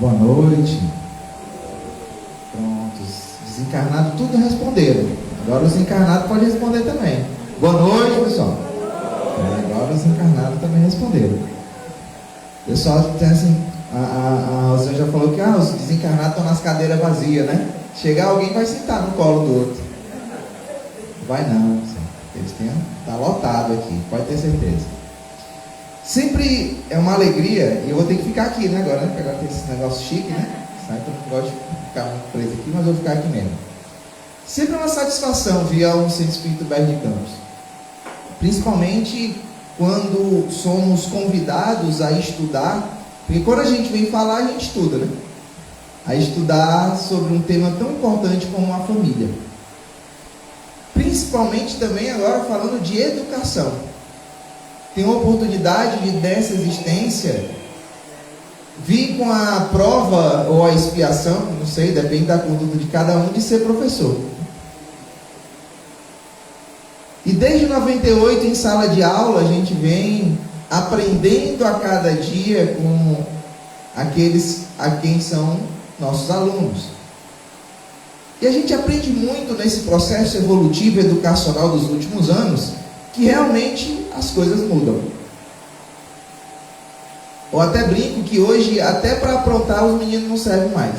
Boa noite. Pronto, os desencarnados tudo responderam. Agora os encarnados podem responder também. Boa noite, pessoal. Agora os encarnados também responderam. O pessoal tem assim, a Rosângela já falou que os desencarnados estão nas cadeiras vazias, né? Chegar alguém vai sentar no colo do outro. Vai não, eles têm, tá lotado aqui, pode ter certeza. Sempre é uma alegria, e eu vou ter que ficar aqui, né, agora, né? Porque agora tem esse negócio chique, né? Sabe que eu não gosto de ficar muito preso aqui, mas eu vou ficar aqui mesmo. Sempre é uma satisfação vir ao Centro Espírita Humberto de Campos. Principalmente quando somos convidados a estudar, porque quando a gente vem falar, a gente estuda, né? A estudar sobre um tema tão importante como a família. Principalmente também agora falando de educação. Tem a oportunidade de, dessa existência, vir com a prova ou a expiação, não sei, depende da conduta de cada um, de ser professor. E desde 98, em sala de aula, a gente vem aprendendo a cada dia com aqueles a quem são nossos alunos. E a gente aprende muito nesse processo evolutivo educacional dos últimos anos, que realmente as coisas mudam. Eu até brinco que hoje, até para aprontar, os meninos não servem mais.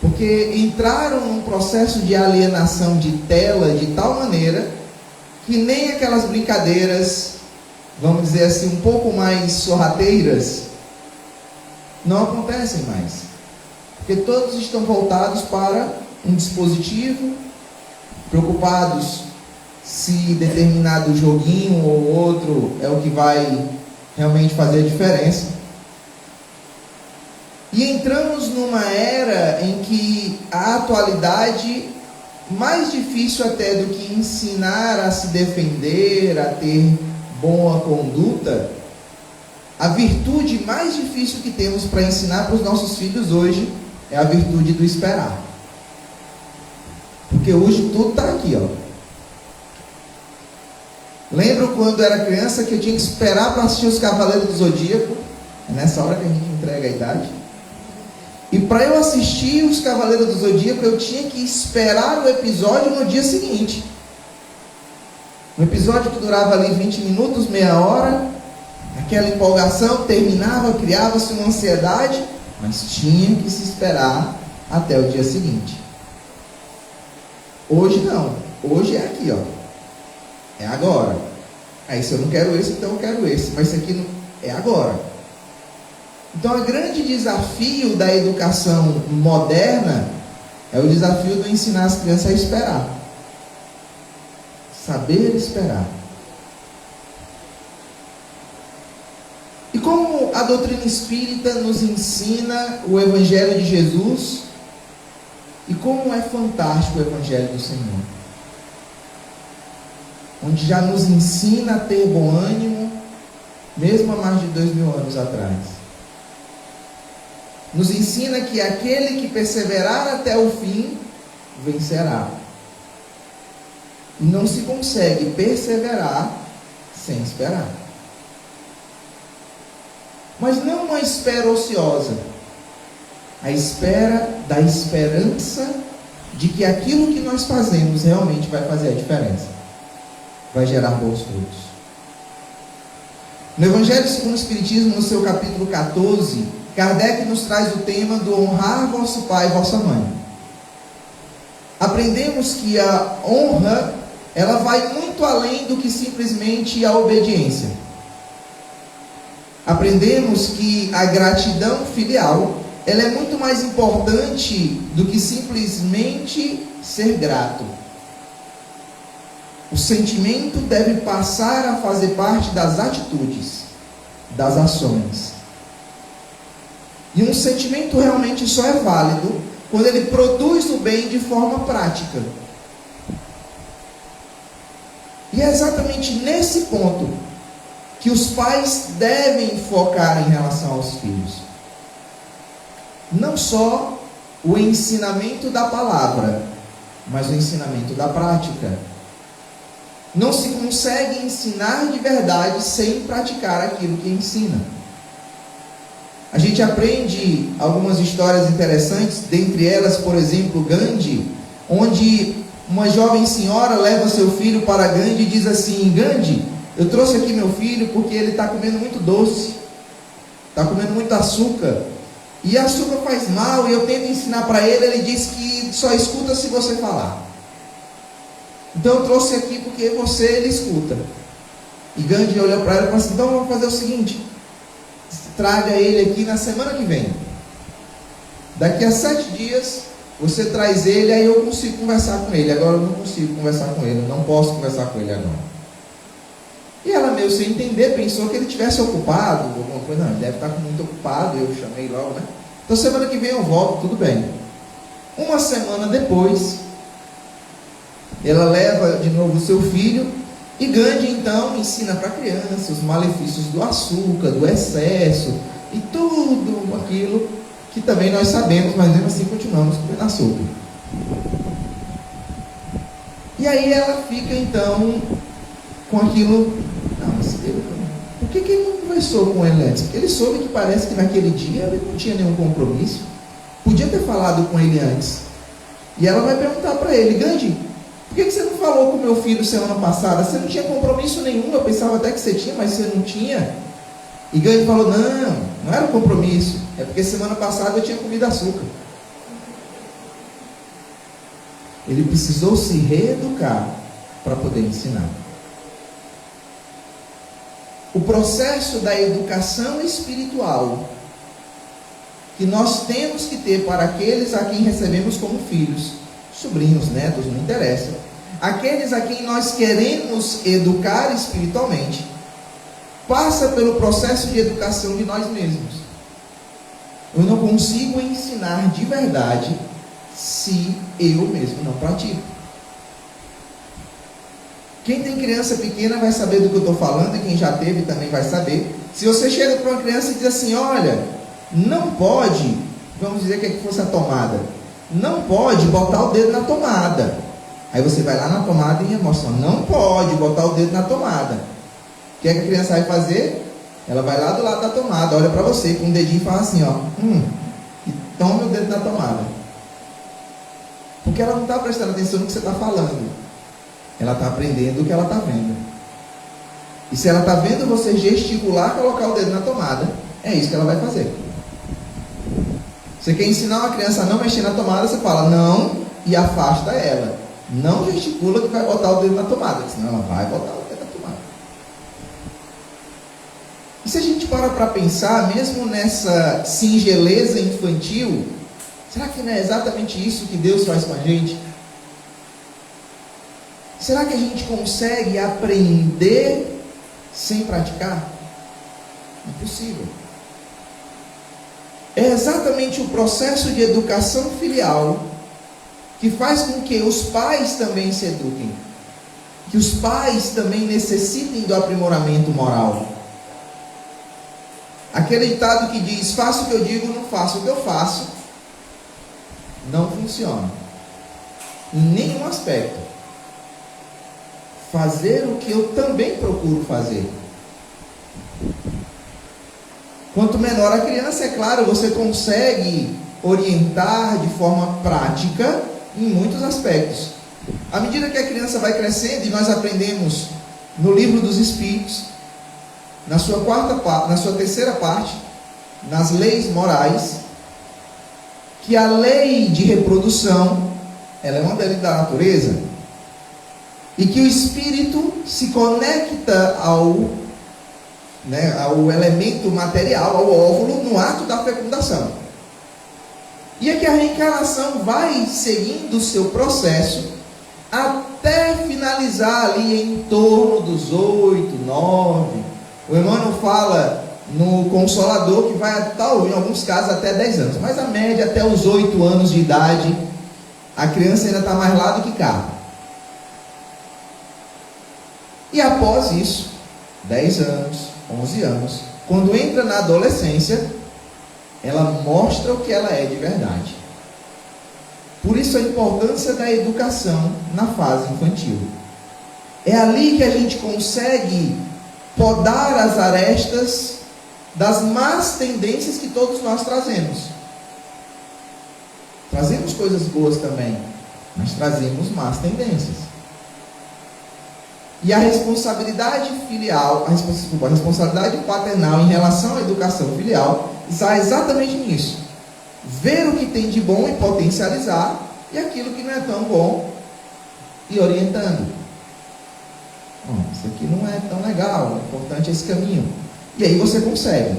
Porque entraram num processo de alienação de tela de tal maneira que nem aquelas brincadeiras, vamos dizer assim, um pouco mais sorrateiras, não acontecem mais. Porque todos estão voltados para um dispositivo, preocupados se determinado joguinho ou outro é o que vai realmente fazer a diferença. E entramos numa era em que a atualidade, mais difícil até do que ensinar a se defender, a ter boa conduta, a virtude mais difícil que temos para ensinar para os nossos filhos hoje é a virtude do esperar. Porque hoje tudo está aqui, ó. Lembro quando era criança que eu tinha que esperar para assistir os Cavaleiros do Zodíaco. É nessa hora que a gente entrega a idade. E para eu assistir os Cavaleiros do Zodíaco, eu tinha que esperar o episódio no dia seguinte. Um episódio que durava ali 20 minutos, meia hora. Aquela empolgação, terminava, criava-se uma ansiedade, mas tinha que se esperar até o dia seguinte. Hoje não. Hoje é aqui, ó. É agora. Aí se eu não quero esse, então eu quero esse. Mas isso aqui não é agora. Então o grande desafio da educação moderna é o desafio de ensinar as crianças a esperar. Saber esperar. E como a doutrina espírita nos ensina o Evangelho de Jesus, e como é fantástico o Evangelho do Senhor, onde já nos ensina a ter bom ânimo, mesmo há mais de 2000 anos atrás. Nos ensina que aquele que perseverar até o fim, vencerá. E não se consegue perseverar sem esperar. Mas não uma espera ociosa, a espera da esperança de que aquilo que nós fazemos realmente vai fazer a diferença, vai gerar bons frutos. No Evangelho segundo o Espiritismo, no seu capítulo 14, Kardec nos traz o tema do honrar vosso pai e vossa mãe. Aprendemos que a honra, ela vai muito além do que simplesmente a obediência. Aprendemos que a gratidão filial, ela é muito mais importante do que simplesmente ser grato. O sentimento deve passar a fazer parte das atitudes, das ações. E um sentimento realmente só é válido quando ele produz o bem de forma prática. E é exatamente nesse ponto que os pais devem focar em relação aos filhos. Não só o ensinamento da palavra, mas o ensinamento da prática. Não se consegue ensinar de verdade sem praticar aquilo que ensina. A gente aprende algumas histórias interessantes, dentre elas, por exemplo, Gandhi, onde uma jovem senhora leva seu filho para Gandhi e diz assim: Gandhi, eu trouxe aqui meu filho porque ele está comendo muito doce, está comendo muito açúcar, e açúcar faz mal, e eu tento ensinar para ele. Ele diz que só escuta se você falar. Então eu trouxe aqui porque ele escuta. E Gandhi olhou para ela e falou assim: então vamos fazer o seguinte, traga ele aqui na semana que vem. Daqui a 7 dias você traz ele, aí eu consigo conversar com ele. Agora eu não consigo conversar com ele, eu não posso conversar com ele agora. E ela, meio sem entender, pensou que ele estivesse ocupado, alguma coisa. Não, ele deve estar muito ocupado, eu chamei logo, né? Então semana que vem eu volto, tudo bem. Uma semana depois, ela leva de novo o seu filho, e Gandhi então ensina para a criança os malefícios do açúcar, do excesso, e tudo aquilo que também nós sabemos, mas mesmo assim continuamos comendo açúcar. E aí ela fica então com aquilo. Por que ele não conversou com ele antes? Porque ele soube que parece que naquele dia ele não tinha nenhum compromisso. Podia ter falado com ele antes. E ela vai perguntar para ele: Gandhi, por que você não falou com meu filho semana passada? Você não tinha compromisso nenhum, eu pensava até que você tinha, mas você não tinha. E Gandhi falou: não era um compromisso, é porque semana passada eu tinha comido açúcar. Ele precisou se reeducar para poder ensinar. O processo da educação espiritual que nós temos que ter para aqueles a quem recebemos como filhos, sobrinhos, netos, não interessa, aqueles a quem nós queremos educar espiritualmente, passa pelo processo de educação de nós mesmos. Eu não consigo ensinar de verdade se eu mesmo não pratico. Quem tem criança pequena vai saber do que eu estou falando, e quem já teve também vai saber. Se você chega para uma criança e diz assim: olha, não pode, vamos dizer que fosse a tomada, não pode botar o dedo na tomada. Aí você vai lá na tomada e mostra: não pode botar o dedo na tomada. O que é que a criança vai fazer? Ela vai lá do lado da tomada, olha para você com o dedinho e fala assim, ó, e toma o dedo na tomada. Porque ela não está prestando atenção no que você está falando. Ela está aprendendo o que ela está vendo. E se ela está vendo você gesticular, colocar o dedo na tomada, é isso que ela vai fazer. Você quer ensinar uma criança a não mexer na tomada, você fala não e afasta ela. Não gesticula que vai botar o dedo na tomada, senão ela vai botar o dedo na tomada. E se a gente para pensar, mesmo nessa singeleza infantil, será que não é exatamente isso que Deus faz com a gente? Será que a gente consegue aprender sem praticar? Impossível. É exatamente o processo de educação filial que faz com que os pais também se eduquem, que os pais também necessitem do aprimoramento moral. Aquele ditado que diz: faço o que eu digo, não faço o que eu faço, não funciona em nenhum aspecto. Fazer o que eu também procuro fazer. Quanto menor a criança, é claro, você consegue orientar de forma prática em muitos aspectos. À medida que a criança vai crescendo, e nós aprendemos no Livro dos Espíritos, na sua terceira parte, nas leis morais, que a lei de reprodução, ela é uma lei da natureza, e que o espírito se conecta ao elemento material, ao óvulo, no ato da fecundação. E é que a reencarnação vai seguindo o seu processo até finalizar ali em torno dos 8, 9. O Emmanuel fala no Consolador que vai, em alguns casos, até 10 anos. Mas a média, até os 8 anos de idade, a criança ainda está mais lá do que cá. E após isso, 10 anos, 11 anos, quando entra na adolescência, ela mostra o que ela é de verdade. Por isso a importância da educação na fase infantil. É ali que a gente consegue podar as arestas das más tendências que todos nós trazemos. Trazemos coisas boas também, mas trazemos más tendências. E a responsabilidade filial, a responsabilidade paternal em relação à educação filial está exatamente nisso. Ver o que tem de bom e potencializar, e aquilo que não é tão bom e orientando. Isso aqui não é tão legal, o importante é esse caminho. E aí você consegue.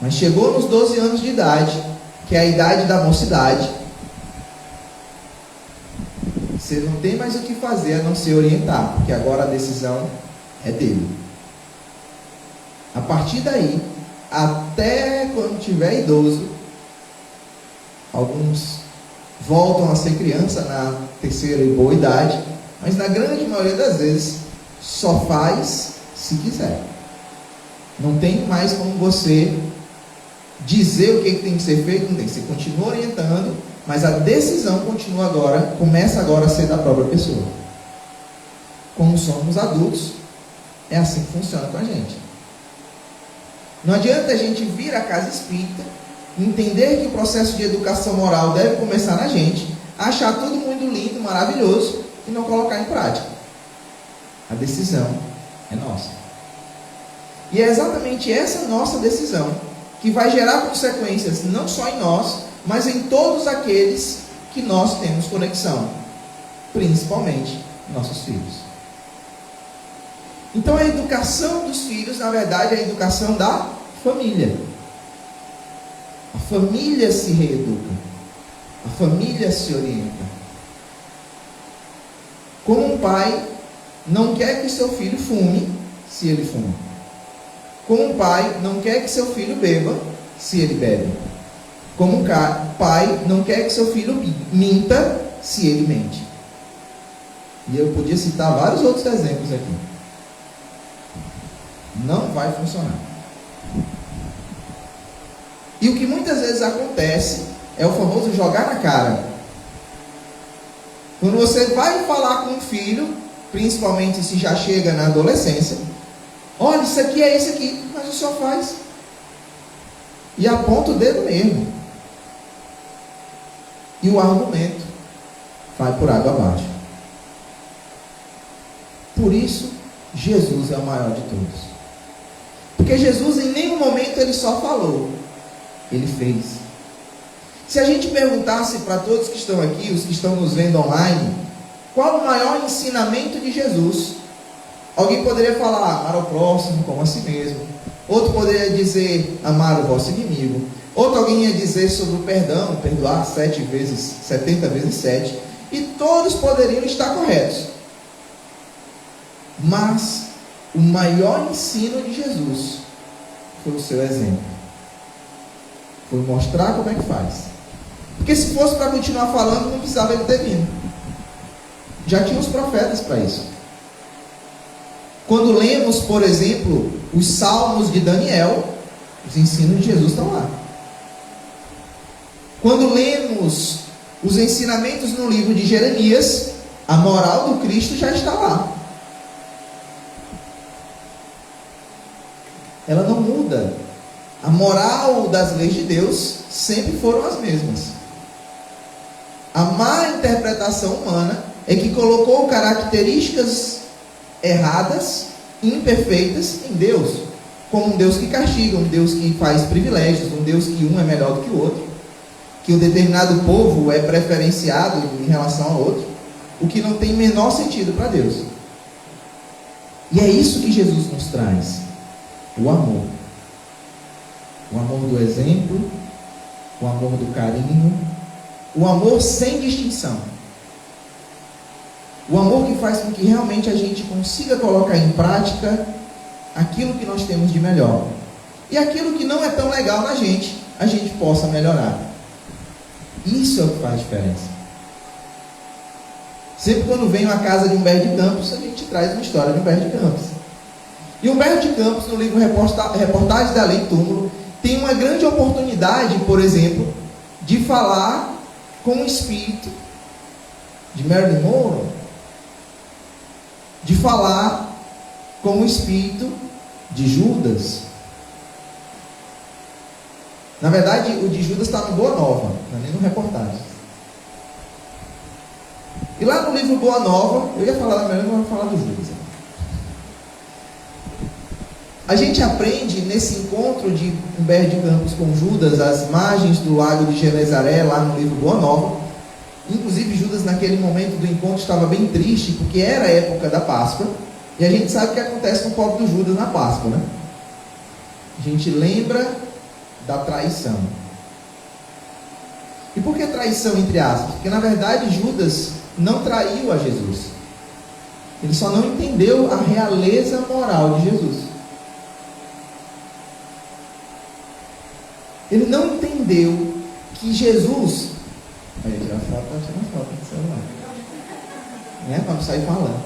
Mas chegou nos 12 anos de idade, que é a idade da mocidade, você não tem mais o que fazer a não ser orientar, porque agora a decisão é dele. A partir daí, até quando tiver idoso, alguns voltam a ser criança na terceira e boa idade, mas na grande maioria das vezes só faz se quiser. Não tem mais como você dizer o que tem que ser feito, não tem. Você continua orientando, mas a decisão começa agora a ser da própria pessoa. Como somos adultos, é assim que funciona com a gente. Não adianta a gente vir à casa espírita, entender que o processo de educação moral deve começar na gente, achar tudo muito lindo, maravilhoso e não colocar em prática. A decisão é nossa. E é exatamente essa nossa decisão que vai gerar consequências não só em nós, mas em todos aqueles que nós temos conexão, principalmente nossos filhos. Então a educação dos filhos, na verdade, é a educação da família. A família se reeduca, a família se orienta. Como um pai não quer que seu filho fume, se ele fuma. Como um pai não quer que seu filho beba, se ele bebe. Como um pai não quer que seu filho minta, se ele mente. E eu podia citar vários outros exemplos aqui. Não vai funcionar. E o que muitas vezes acontece é o famoso jogar na cara. Quando você vai falar com um filho, principalmente se já chega na adolescência, olha, isso aqui é isso aqui, mas o senhor faz. E aponta o dedo mesmo. E o argumento vai por água abaixo. Por isso, Jesus é o maior de todos. Porque Jesus em nenhum momento ele só falou, ele fez. Se a gente perguntasse para todos que estão aqui, os que estão nos vendo online, qual o maior ensinamento de Jesus? Alguém poderia falar, amar ao próximo como a si mesmo. Outro poderia dizer, amar o vosso inimigo. Outro alguém ia dizer sobre o perdão, perdoar 70 vezes 7. E todos poderiam estar corretos. Mas o maior ensino de Jesus foi o seu exemplo. Foi mostrar como é que faz. Porque se fosse para continuar falando, não precisava ele ter vindo. Já tinha os profetas para isso. Quando lemos, por exemplo, os salmos de Daniel, os ensinos de Jesus estão lá. Quando lemos os ensinamentos no livro de Jeremias, a moral do Cristo já está lá. Ela não muda. A moral das leis de Deus sempre foram as mesmas. A má interpretação humana é que colocou características erradas, imperfeitas em Deus, como um Deus que castiga, um Deus que faz privilégios, um Deus que um é melhor do que o outro, que um determinado povo é preferenciado em relação ao outro, o que não tem menor sentido para Deus. E é isso que Jesus nos traz: o amor. O amor do exemplo, o amor do carinho, o amor sem distinção. O amor que faz com que realmente a gente consiga colocar em prática aquilo que nós temos de melhor. E aquilo que não é tão legal na gente, a gente possa melhorar. Isso é o que faz diferença. Sempre quando venho à casa de Humberto de Campos, a gente traz uma história de Humberto de Campos. E Humberto de Campos, no livro Reportagens da Além Túmulo, tem uma grande oportunidade, por exemplo, de falar com o espírito de Marilyn Monroe, de falar com o espírito de Judas, Na verdade, o de Judas está no Boa Nova, não é nem no Reportagem. E lá no livro Boa Nova, eu ia falar da Maria, mas eu vou falar do Judas. A gente aprende nesse encontro de Humberto de Campos com Judas, às margens do lago de Genezaré, lá no livro Boa Nova. Inclusive Judas naquele momento do encontro estava bem triste, porque era a época da Páscoa, e a gente sabe o que acontece com o pobre do Judas na Páscoa, né? A gente lembra da traição. E por que traição entre aspas? Porque na verdade Judas não traiu a Jesus. Ele só não entendeu a realeza moral de Jesus. Ele não entendeu que Jesus... Aí, tirar foto, tá tirando foto no celular. Né? Para não sair falando.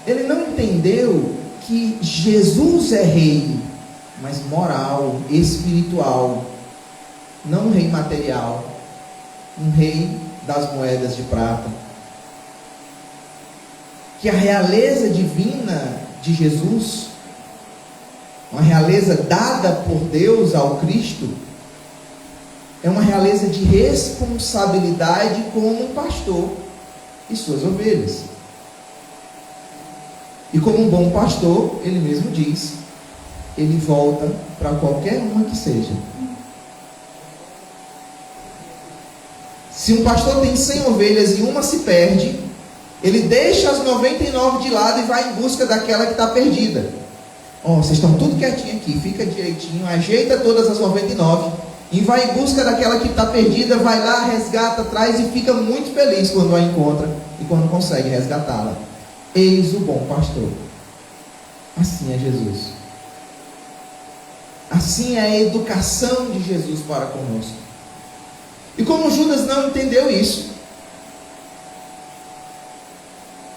Ele não entendeu que Jesus é rei, mas moral, espiritual. Não um rei material. Um rei das moedas de prata. Que a realeza divina de Jesus, uma realeza dada por Deus ao Cristo, é uma realeza de responsabilidade como um pastor e suas ovelhas. E como um bom pastor, ele mesmo diz, ele volta para qualquer uma que seja. Se um pastor tem 100 ovelhas e uma se perde, ele deixa as 99 de lado e vai em busca daquela que está perdida. Vocês estão tudo quietinho aqui, fica direitinho, ajeita todas as 99 e vai em busca daquela que está perdida, vai lá, resgata, traz e fica muito feliz quando a encontra e quando consegue resgatá-la. Eis o bom pastor. Assim é Jesus. Assim é a educação de Jesus para conosco. E como Judas não entendeu isso,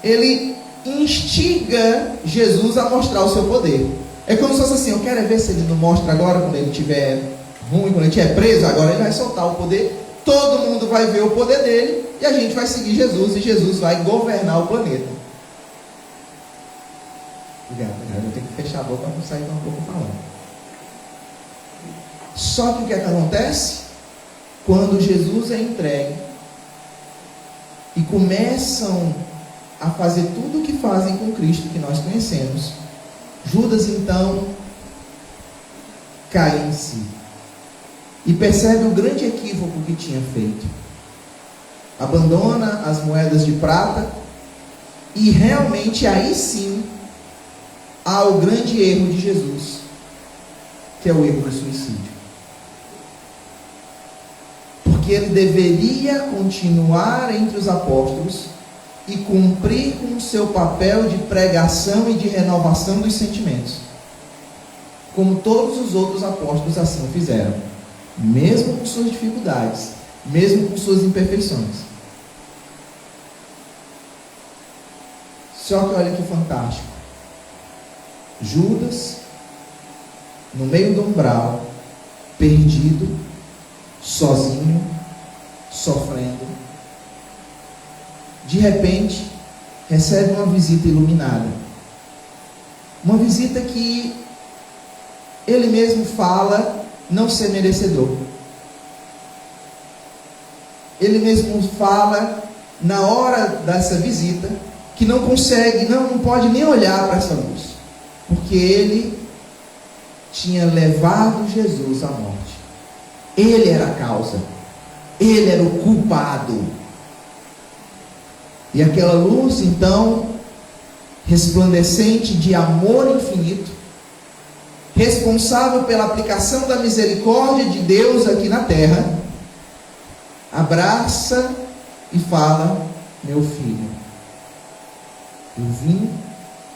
ele instiga Jesus a mostrar o seu poder. É como se fosse assim: eu quero ver se ele não mostra agora, quando ele estiver ruim, quando ele estiver preso, agora ele vai soltar o poder, todo mundo vai ver o poder dele, e a gente vai seguir Jesus, e Jesus vai governar o planeta. Obrigado, eu tenho que fechar a boca para não sair um pouco falando. Só que o que é que acontece? Quando Jesus é entregue e começam a fazer tudo o que fazem com Cristo, que nós conhecemos, Judas então cai em si e percebe o grande equívoco que tinha feito. Abandona as moedas de prata e realmente aí sim há o grande erro de Jesus, que é o erro do suicídio. Porque ele deveria continuar entre os apóstolos e cumprir com o seu papel de pregação e de renovação dos sentimentos, como todos os outros apóstolos assim o fizeram, mesmo com suas dificuldades, mesmo com suas imperfeições. Só que olha que fantástico, Judas, no meio do umbral, perdido, sozinho, sofrendo, de repente recebe uma visita iluminada, uma visita que ele mesmo fala não ser merecedor. Ele mesmo fala na hora dessa visita que não consegue, não pode nem olhar para essa luz, porque ele tinha levado Jesus à morte. Ele era a causa, ele era o culpado. E aquela luz então resplandecente de amor infinito, responsável pela aplicação da misericórdia de Deus aqui na terra, abraça e fala: meu filho, eu vim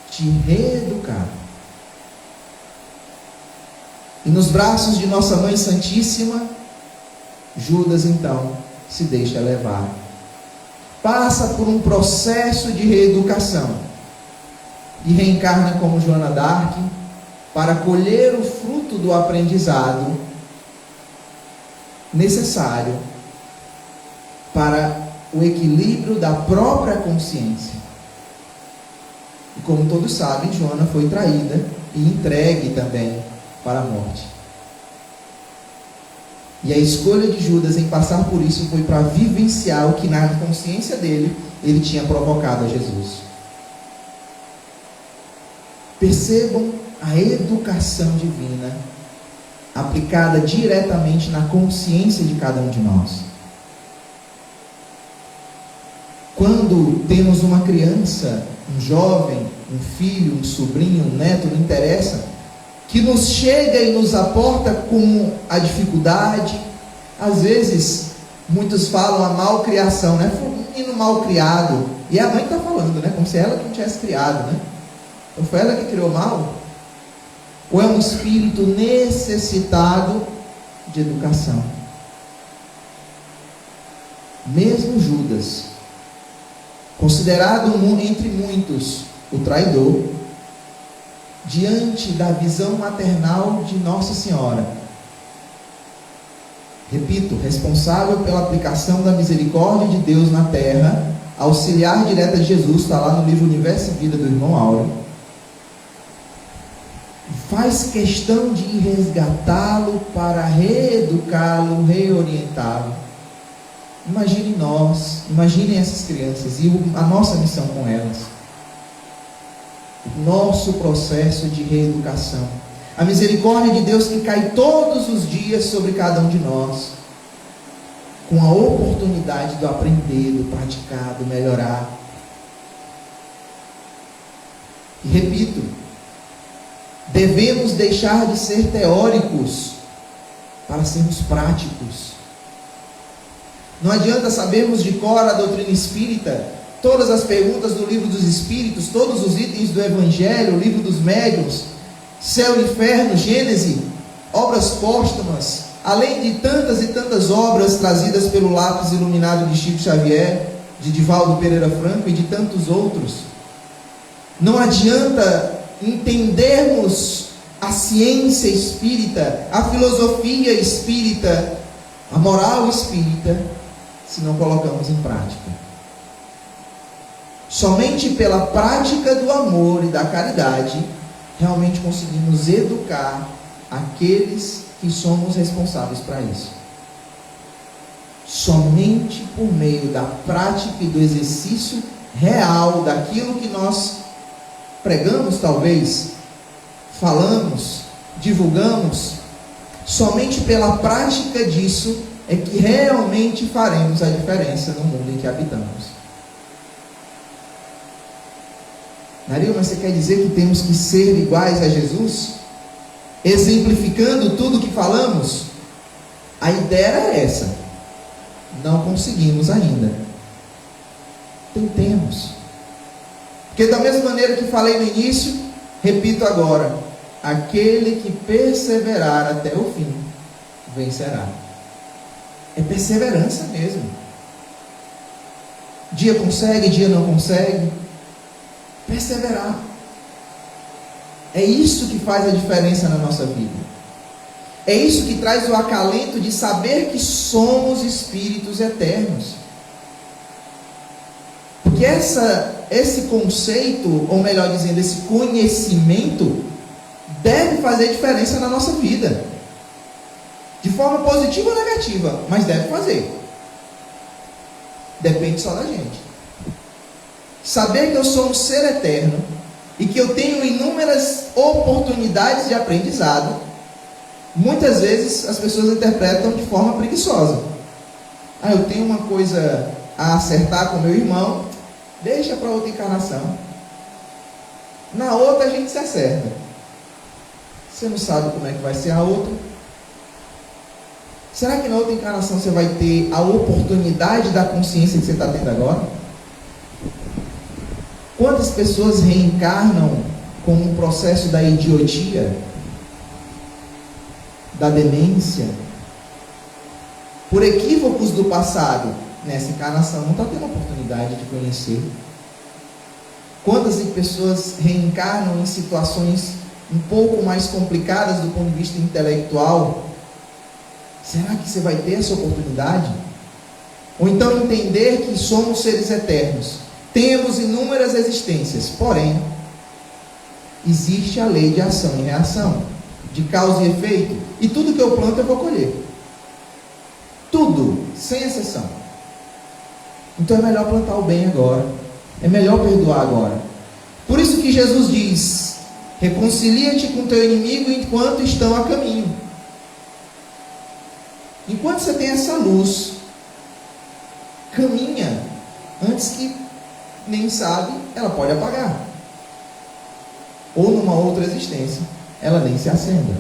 te reeducar. E nos braços de nossa Mãe Santíssima, Judas então se deixa levar. Passa por um processo de reeducação e reencarna como Joana d'Arc para colher o fruto do aprendizado necessário para o equilíbrio da própria consciência. E como todos sabem, Joana foi traída e entregue também para a morte. E a escolha de Judas em passar por isso foi para vivenciar o que na consciência dele ele tinha provocado a Jesus. Percebam a educação divina aplicada diretamente na consciência de cada um de nós. Quando temos uma criança, um jovem, um filho, um sobrinho, um neto, não interessa, que nos chega e nos aporta com a dificuldade, às vezes, muitos falam a malcriação, né? Foi um menino mal criado, e a mãe está falando, né? Como se ela que não tivesse criado, né? Ou foi ela que criou mal? Ou é um espírito necessitado de educação? Mesmo Judas, considerado entre muitos o traidor, diante da visão maternal de Nossa Senhora, repito, responsável pela aplicação da misericórdia de Deus na terra, auxiliar direta de Jesus, está lá no livro Universo e Vida do irmão Áureo, faz questão de resgatá-lo para reeducá-lo, reorientá-lo. Imagine nós, imaginem essas crianças e a nossa missão com elas. O nosso processo de reeducação. A misericórdia de Deus que cai todos os dias sobre cada um de nós, com a oportunidade do aprender, do praticar, do melhorar. E repito, devemos deixar de ser teóricos para sermos práticos. Não adianta sabermos de cor a doutrina espírita, todas as perguntas do livro dos Espíritos, todos os itens do Evangelho, o livro dos Médiuns, céu e inferno, Gênese, obras póstumas, além de tantas e tantas obras trazidas pelo lápis iluminado de Chico Xavier, de Divaldo Pereira Franco e de tantos outros. Não adianta entendermos a ciência espírita, a filosofia espírita, a moral espírita, se não colocamos em prática. Somente pela prática do amor e da caridade, realmente conseguimos educar aqueles que somos responsáveis para isso. Somente por meio da prática e do exercício real daquilo que nós pregamos, talvez, falamos, divulgamos, somente pela prática disso é que realmente faremos a diferença no mundo em que habitamos. Maria, mas você quer dizer que temos que ser iguais a Jesus? Exemplificando tudo que falamos? A ideia era essa. Não conseguimos ainda. Tentemos. Porque da mesma maneira que falei no início, repito agora: aquele que perseverar até o fim, vencerá. É perseverança mesmo. Dia consegue, dia não consegue. Perseverar. É isso que faz a diferença na nossa vida. É isso que traz o acalento de saber que somos espíritos eternos. Porque esse conceito, ou melhor dizendo, esse conhecimento, deve fazer diferença na nossa vida. De forma positiva ou negativa, mas deve fazer. Depende só da gente. Saber que eu sou um ser eterno e que eu tenho inúmeras oportunidades de aprendizado, muitas vezes as pessoas interpretam de forma preguiçosa. Eu tenho uma coisa a acertar com meu irmão, deixa para outra encarnação. Na outra a gente se acerta. Você não sabe como é que vai ser a outra. Será que na outra encarnação você vai ter a oportunidade da consciência que você está tendo agora? Quantas pessoas reencarnam com um processo da idiotia, da demência, por equívocos do passado? Nessa encarnação não está tendo a oportunidade de conhecer. Quantas pessoas reencarnam em situações um pouco mais complicadas do ponto de vista intelectual? Será que você vai ter essa oportunidade? Ou então entender que somos seres eternos, temos inúmeras existências, porém existe a lei de ação e reação, de causa e efeito, e tudo que eu planto eu vou colher. Tudo, sem exceção. Então é melhor plantar o bem agora. É melhor perdoar agora. Por isso que Jesus diz: reconcilia-te com teu inimigo enquanto estão a caminho. Enquanto você tem essa luz, caminha, antes que nem sabe, ela pode apagar. Ou numa outra existência, ela nem se acenda.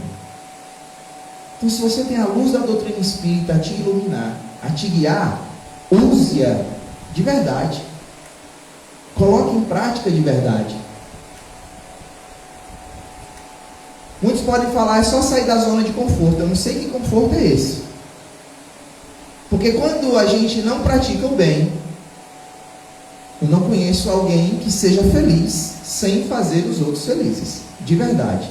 Então, se você tem a luz da doutrina espírita a te iluminar, a te guiar, use-a de verdade. Coloque em prática de verdade. Muitos podem falar: é só sair da zona de conforto. Eu não sei que conforto é esse. Porque quando a gente não pratica o bem, eu não conheço alguém que seja feliz sem fazer os outros felizes, de verdade.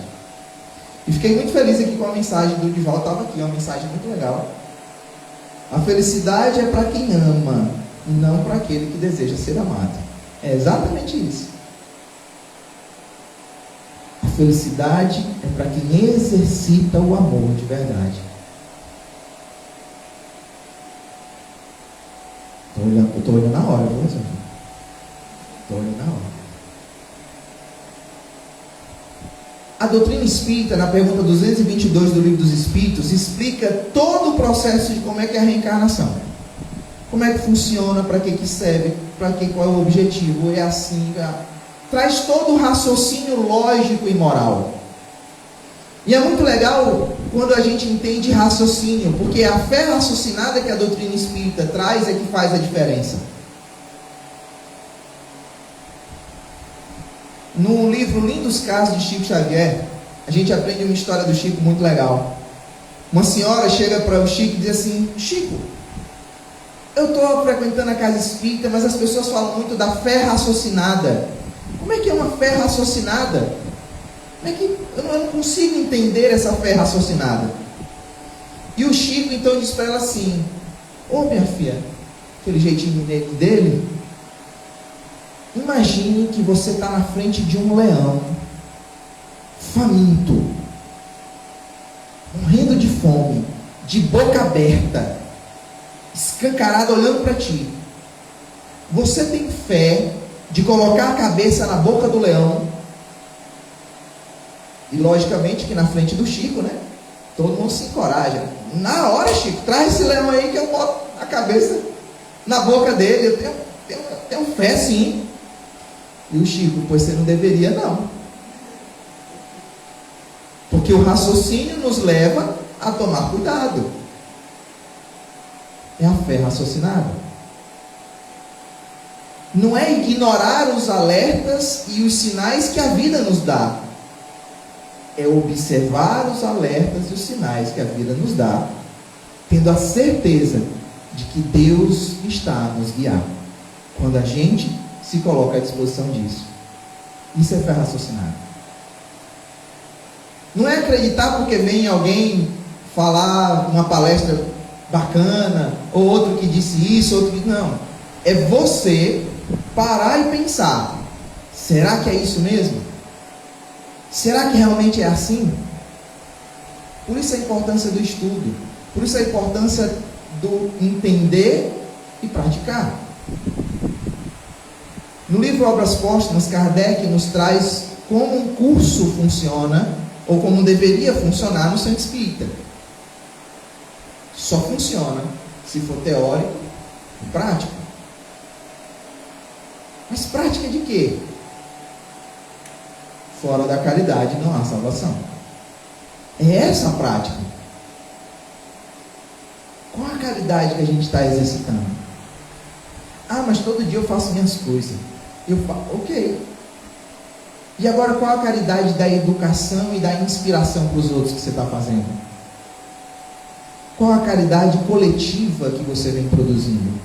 E fiquei muito feliz aqui com a mensagem do Divaldo, estava aqui, uma mensagem muito legal. A felicidade é para quem ama, e não para aquele que deseja ser amado. É exatamente isso. A felicidade é para quem exercita o amor de verdade. Eu estou olhando na hora, viu, senhor? Estou olhando na hora. A doutrina espírita, na pergunta 222 do Livro dos Espíritos, explica todo o processo de como é que é a reencarnação. Como é que funciona, para que serve, qual é o objetivo, é assim. Traz todo o raciocínio lógico e moral. E é muito legal quando a gente entende raciocínio, porque a fé raciocinada que a doutrina espírita traz é que faz a diferença. No livro Lindos Casos de Chico Xavier, a gente aprende uma história do Chico muito legal. Uma senhora chega para o Chico e diz assim: Chico, eu estou frequentando a casa espírita, mas as pessoas falam muito da fé raciocinada. Como é que é uma fé raciocinada? Como é que eu não consigo entender essa fé raciocinada? E o Chico então diz para ela assim: ô minha filha, aquele jeitinho mineiro dele, imagine que você está na frente de um leão, faminto, morrendo de fome, de boca aberta, escancarado, olhando para ti. Você tem fé de colocar a cabeça na boca do leão? E logicamente que na frente do Chico, né? Todo mundo se encoraja. Na hora, Chico, traz esse leão aí que eu boto a cabeça na boca dele. Eu tenho fé, sim. E o Chico: pois você não deveria, não. Porque o raciocínio nos leva a tomar cuidado. É a fé raciocinada. Não é ignorar os alertas e os sinais que a vida nos dá. É observar os alertas e os sinais que a vida nos dá, tendo a certeza de que Deus está a nos guiar, quando a gente se coloca à disposição disso. Isso é fé raciocinada. Não é acreditar porque vem alguém falar uma palestra bacana, ou outro que disse isso, outro que... Não. É você parar e pensar: será que é isso mesmo? Será que realmente é assim? Por isso a importância do estudo. Por isso a importância do entender e praticar. No livro Obras Póstumas, Kardec nos traz como um curso funciona, ou como deveria funcionar no centro espírita. Só funciona se for teórico e prático. Mas prática de quê? Fora da caridade não há salvação. É essa a prática. Qual a caridade que a gente está exercitando? Ah, mas todo dia eu faço minhas coisas. Ok. E agora qual a caridade da educação e da inspiração para os outros que você está fazendo? Qual a caridade coletiva que você vem produzindo?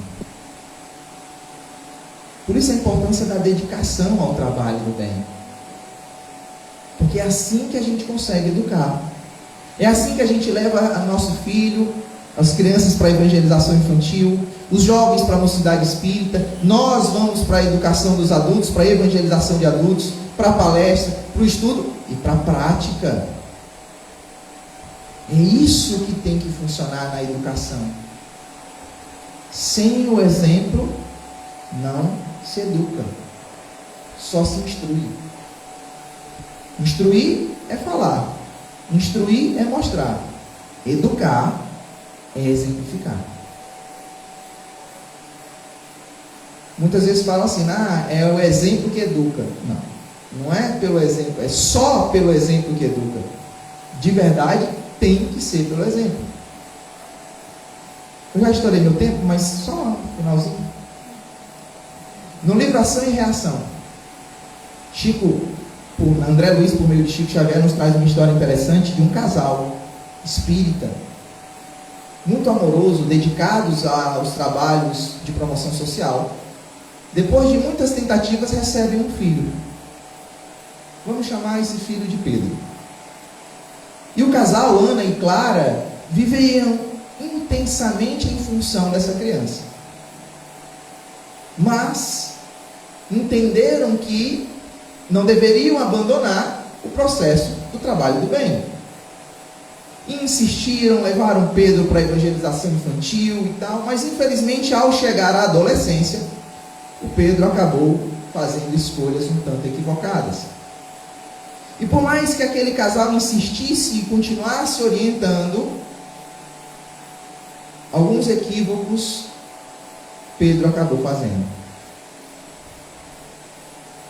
Por isso a importância da dedicação ao trabalho do bem. Porque é assim que a gente consegue educar. É assim que a gente leva a nosso filho, as crianças para a evangelização infantil, os jovens para a mocidade espírita. Nós vamos para a educação dos adultos, para a evangelização de adultos, para a palestra, para o estudo e para a prática. É isso que tem que funcionar na educação. Sem o exemplo, não se educa, só se instrui. Instruir é falar, instruir é mostrar, educar é exemplificar. Muitas vezes falam assim, é o exemplo que educa. Não é pelo exemplo, é só pelo exemplo que educa. De verdade, tem que ser pelo exemplo. Eu já estourei meu tempo, mas só um finalzinho. No livro Ação e Reação, André Luiz, por meio de Chico Xavier, nos traz uma história interessante de um casal espírita, muito amoroso, dedicados aos trabalhos de promoção social. Depois de muitas tentativas, recebem um filho. Vamos chamar esse filho de Pedro. E o casal, Ana e Clara, viviam intensamente em função dessa criança. Mas entenderam que não deveriam abandonar o processo do trabalho do bem. E insistiram, levaram Pedro para a evangelização infantil e tal, mas infelizmente ao chegar à adolescência, o Pedro acabou fazendo escolhas um tanto equivocadas. E por mais que aquele casal insistisse e continuasse orientando, alguns equívocos Pedro acabou fazendo.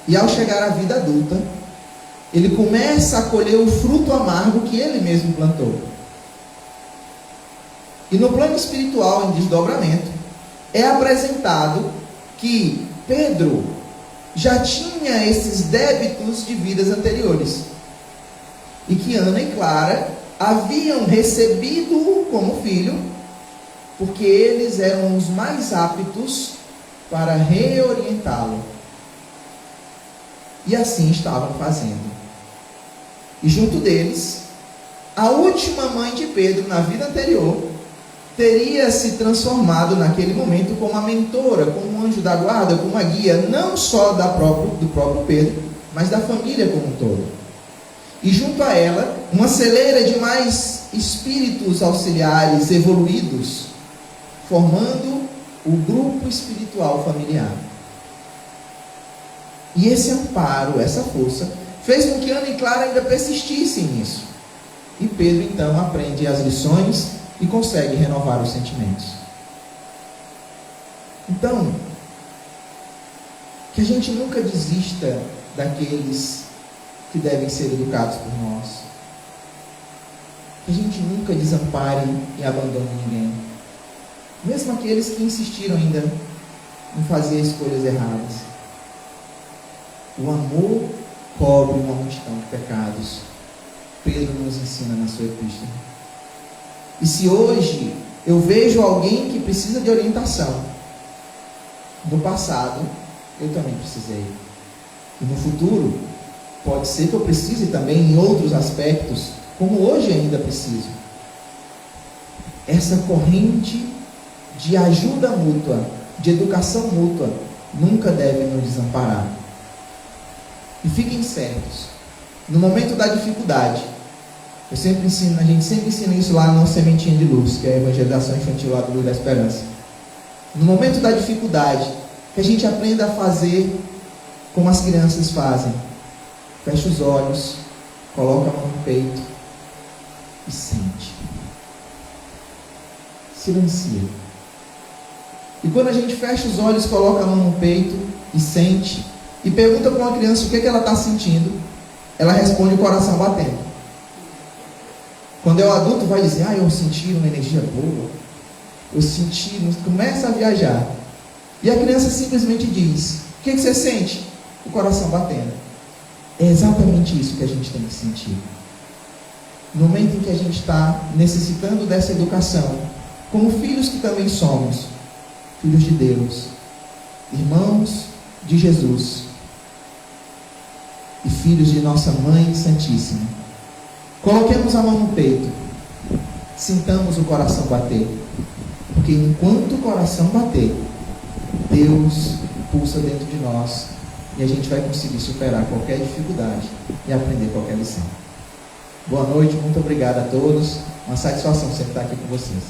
E ao chegar à vida adulta, ele começa a colher o fruto amargo que ele mesmo plantou. E no plano espiritual, em desdobramento, é apresentado que Pedro já tinha esses débitos de vidas anteriores. E que Ana e Clara haviam recebido como filho, porque eles eram os mais aptos para reorientá-lo. E assim estavam fazendo. E junto deles, a última mãe de Pedro na vida anterior teria se transformado naquele momento como uma mentora, como um anjo da guarda, como uma guia, não só do próprio Pedro, mas da família como um todo. E junto a ela, uma celeira de mais espíritos auxiliares evoluídos, formando o grupo espiritual familiar. E esse amparo, essa força, fez com que Ana e Clara ainda persistissem nisso. E Pedro então aprende as lições e consegue renovar os sentimentos. Então, que a gente nunca desista daqueles que devem ser educados por nós. Que a gente nunca desampare e abandone ninguém. Mesmo aqueles que insistiram ainda em fazer escolhas erradas. O amor cobre uma multidão de pecados. Pedro nos ensina na sua epístola. E se hoje eu vejo alguém que precisa de orientação, no passado eu também precisei. E no futuro, pode ser que eu precise também em outros aspectos, como hoje ainda preciso. Essa corrente de ajuda mútua, de educação mútua, nunca deve nos desamparar. E fiquem certos, no momento da dificuldade, a gente sempre ensina isso lá na Sementinha de Luz, que é a evangelização infantil lá do Luz da Esperança. No momento da dificuldade, que a gente aprenda a fazer como as crianças fazem. Fecha os olhos, coloca a mão no peito e sente. Silencia. E quando a gente fecha os olhos, coloca a mão no peito e sente, e pergunta para uma criança o que ela está sentindo, ela responde o coração batendo. Quando é o adulto, vai dizer, eu senti uma energia boa, eu senti, começa a viajar. E a criança simplesmente diz, o que você sente? O coração batendo. É exatamente isso que a gente tem que sentir. No momento em que a gente está necessitando dessa educação, como filhos que também somos, filhos de Deus, irmãos de Jesus e filhos de nossa Mãe Santíssima, coloquemos a mão no peito, sintamos o coração bater, porque enquanto o coração bater, Deus pulsa dentro de nós e a gente vai conseguir superar qualquer dificuldade e aprender qualquer lição. Boa noite, muito obrigado a todos, uma satisfação sempre estar aqui com vocês.